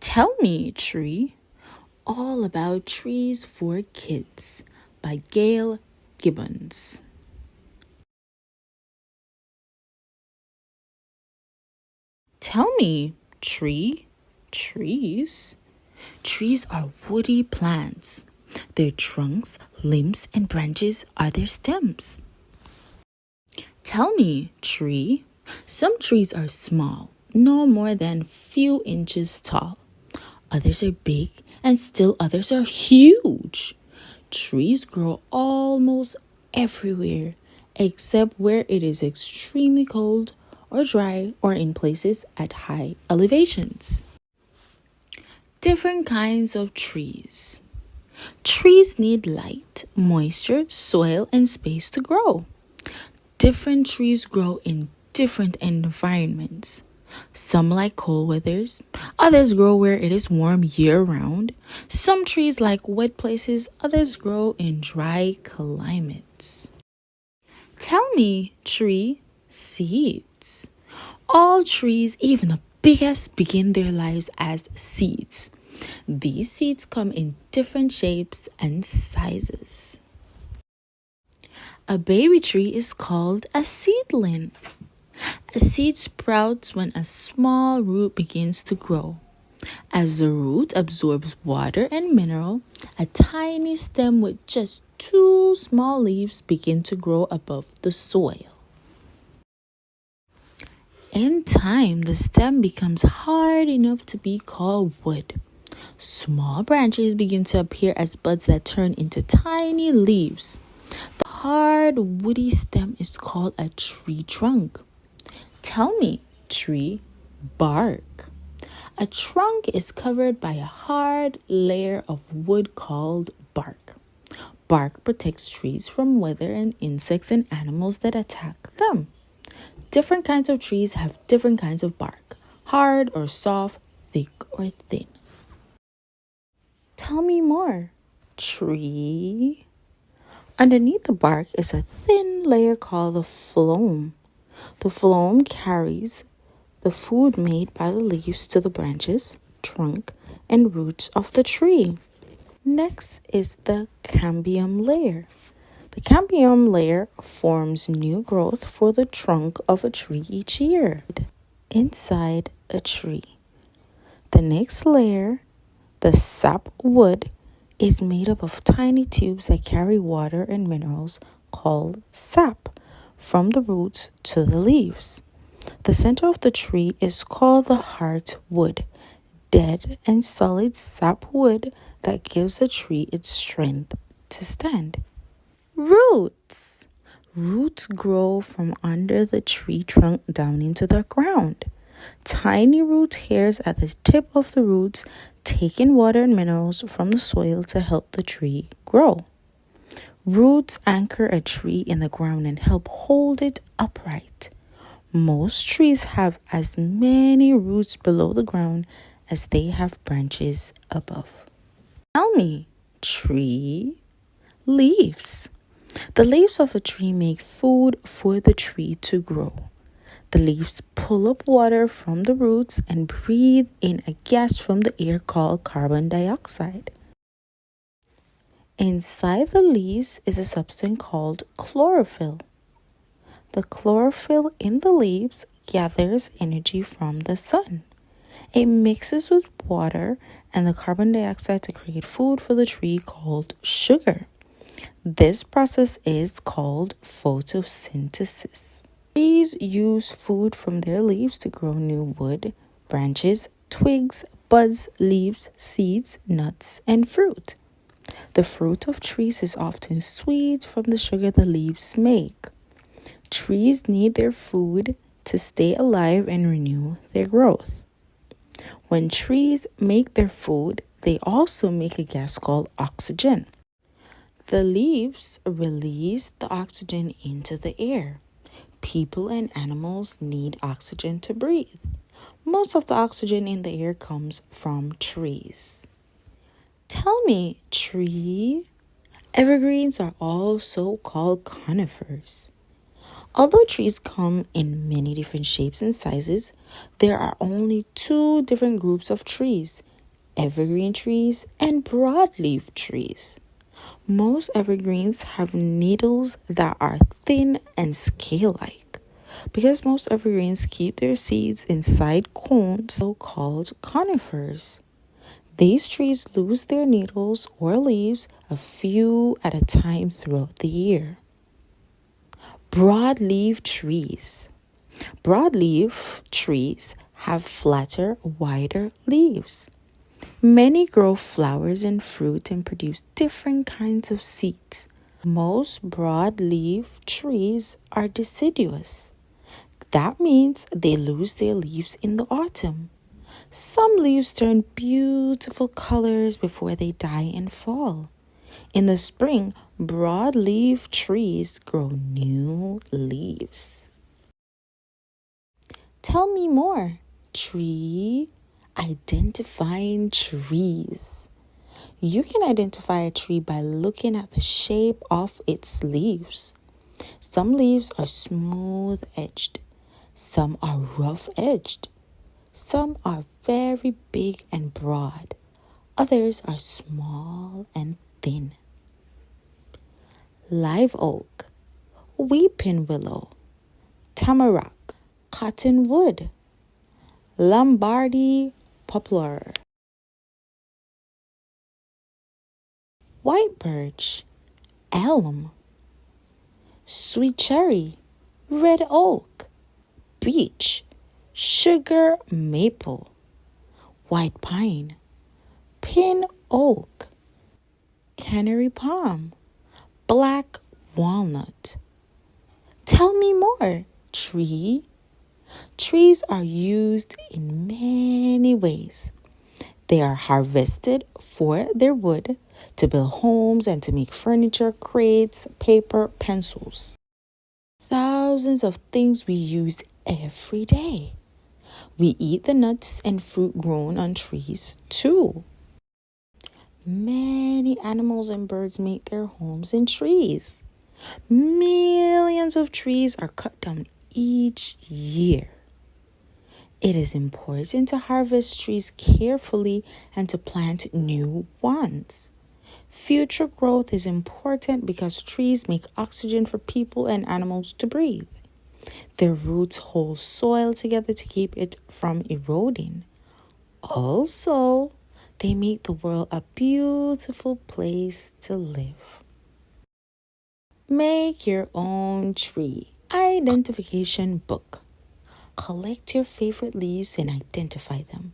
Tell Me, Tree, All About Trees for Kids by Gail Gibbons. Tell me, tree, trees. Trees are woody plants. Their trunks, limbs, and branches are their stems. Tell me, tree. Some trees are small, no more than few inches tall. Others are big, and still others are huge. Trees grow almost everywhere, except where it is extremely cold or dry or in places at high elevations. Different kinds of trees. Trees need light, moisture, soil, and space to grow. Different trees grow in different environments. Some like cold weathers, others grow where it is warm year round. Some trees like wet places, others grow in dry climates. Tell me, tree, seeds. All trees, even the biggest, begin their lives as seeds. These seeds come in different shapes and sizes. A baby tree is called a seedling. A seed sprouts when a small root begins to grow. As the root absorbs water and mineral, a tiny stem with just two small leaves begin to grow above the soil. In time, the stem becomes hard enough to be called wood. Small branches begin to appear as buds that turn into tiny leaves. The hard, woody stem is called a tree trunk. Tell me, tree, bark. A trunk is covered by a hard layer of wood called bark. Bark protects trees from weather and insects and animals that attack them. Different kinds of trees have different kinds of bark, hard or soft, thick or thin. Tell me more, tree. Underneath the bark is a thin layer called the phloem. The phloem carries the food made by the leaves to the branches, trunk, and roots of the tree. Next is the cambium layer. The cambium layer forms new growth for the trunk of a tree each year. Inside a tree. The next layer, the sap wood, is made up of tiny tubes that carry water and minerals called sap from the roots to the leaves. The center of the tree is called the heartwood, dead and solid sap wood that gives the tree its strength to stand. Roots. Roots grow from under the tree trunk down into the ground. Tiny root hairs at the tip of the roots take in water and minerals from the soil to help the tree grow. Roots anchor a tree in the ground and help hold it upright. Most trees have as many roots below the ground as they have branches above. Tell me, tree, leaves. The leaves of the tree make food for the tree to grow. The leaves pull up water from the roots and breathe in a gas from the air called carbon dioxide. Inside the leaves is a substance called chlorophyll. The chlorophyll in the leaves gathers energy from the sun. It mixes with water and the carbon dioxide to create food for the tree called sugar. This process is called photosynthesis. Trees use food from their leaves to grow new wood, branches, twigs, buds, leaves, seeds, nuts, and fruit. The fruit of trees is often sweet from the sugar the leaves make. Trees need their food to stay alive and renew their growth. When trees make their food, they also make a gas called oxygen. The leaves release the oxygen into the air. People and animals need oxygen to breathe. Most of the oxygen in the air comes from trees. Tell me, tree. Evergreens are also called conifers. Although trees come in many different shapes and sizes, there are only two different groups of trees, evergreen trees, and broadleaf trees. Most evergreens have needles that are thin and scale-like. Because most evergreens keep their seeds inside cones, so-called conifers. These trees lose their needles or leaves a few at a time throughout the year. Broadleaf trees. Broadleaf trees have flatter, wider leaves. Many grow flowers and fruit and produce different kinds of seeds. Most broadleaf trees are deciduous. That means they lose their leaves in the autumn. Some leaves turn beautiful colors before they die and fall. In the spring, broadleaf trees grow new leaves. Tell me more. Tree. Identifying trees. You can identify a tree by looking at the shape of its leaves. Some leaves are smooth edged. Some are rough edged. Some are very big and broad. Others are small and thin. Live oak, weeping willow, tamarack, cottonwood, Lombardy poplar, white birch, elm, sweet cherry, red oak, beech, sugar maple, white pine, pin oak, canary palm, black walnut. Tell me more. Tree. Trees are used in many ways. They are harvested for their wood to build homes and to make furniture, crates, paper, pencils. Thousands of things we use every day. We eat the nuts and fruit grown on trees too. Many animals and birds make their homes in trees. Millions of trees are cut down each year. It is important to harvest trees carefully and to plant new ones. Future growth is important because trees make oxygen for people and animals to breathe. Their roots hold soil together to keep it from eroding. Also, they make the world a beautiful place to live. Make your own tree identification book. Collect your favorite leaves and identify them.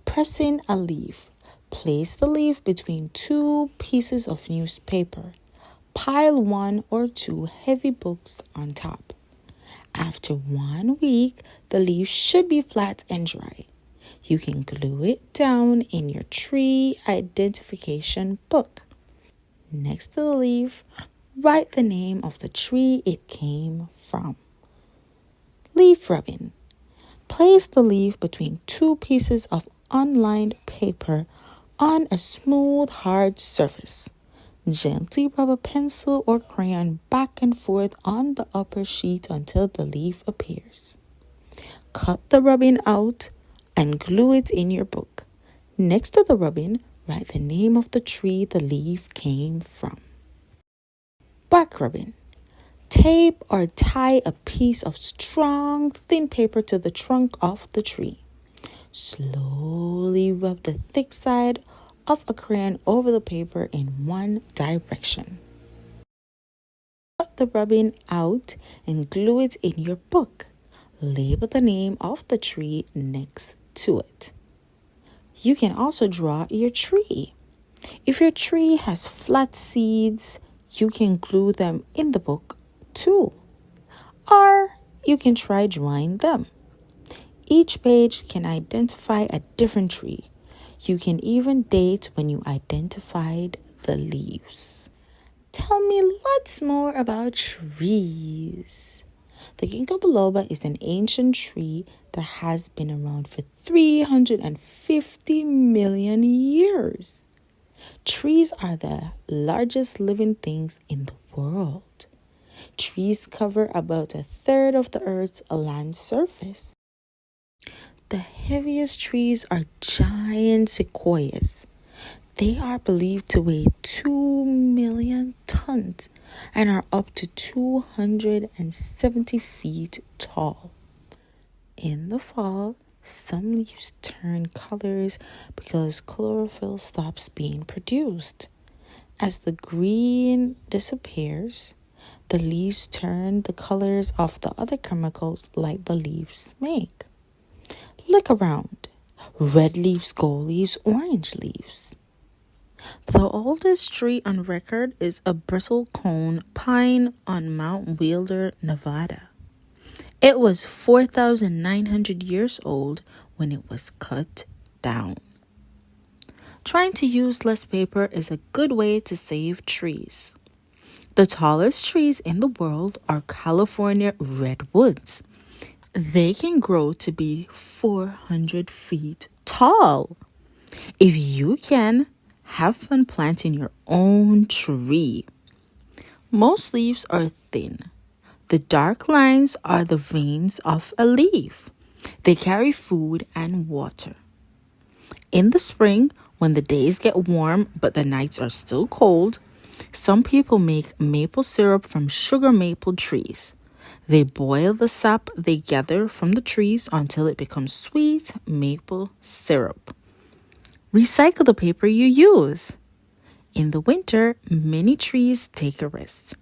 Pressing a leaf. Place the leaf between two pieces of newspaper. Pile one or two heavy books on top. After 1 week, the leaf should be flat and dry. You can glue it down in your tree identification book. Next to the leaf, write the name of the tree it came from. Leaf rubbing. Place the leaf between two pieces of unlined paper on a smooth, hard surface. Gently rub a pencil or crayon back and forth on the upper sheet until the leaf appears. Cut the rubbing out and glue it in your book. Next to the rubbing, write the name of the tree the leaf came from. Bark rubbing. Tape or tie a piece of strong, thin paper to the trunk of the tree. Slowly rub the thick side of a crayon over the paper in one direction. Cut the rubbing out and glue it in your book. Label the name of the tree next to it. You can also draw your tree. If your tree has flat seeds, you can glue them in the book too. Or you can try drawing them. Each page can identify a different tree. You can even date when you identified the leaves. Tell me lots more about trees. The ginkgo biloba is an ancient tree that has been around for 350 million years. Trees are the largest living things in the world. Trees cover about a third of the Earth's land surface. The heaviest trees are giant sequoias. They are believed to weigh 2 million tons and are up to 270 feet tall. In the fall, some leaves turn colors because chlorophyll stops being produced. As the green disappears, the leaves turn the colors of the other chemicals like the leaves make. Look around. Red leaves, gold leaves, orange leaves. The oldest tree on record is a bristlecone pine on Mount Wheeler, Nevada. It was 4,900 years old when it was cut down. Trying to use less paper is a good way to save trees. The tallest trees in the world are California redwoods. They can grow to be 400 feet tall. If you can, have fun planting your own tree. Most leaves are thin. The dark lines are the veins of a leaf. They carry food and water. In the spring, when the days get warm but the nights are still cold, some people make maple syrup from sugar maple trees. They boil the sap they gather from the trees until it becomes sweet maple syrup. Recycle the paper you use. In the winter, many trees take a rest.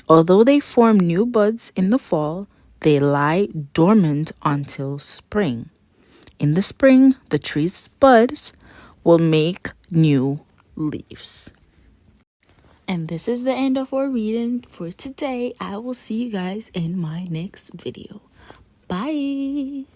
Although they form new buds in the fall, they lie dormant until spring. In the spring, the tree's buds will make new leaves. And this is the end of our reading for today. I will see you guys in my next video. Bye.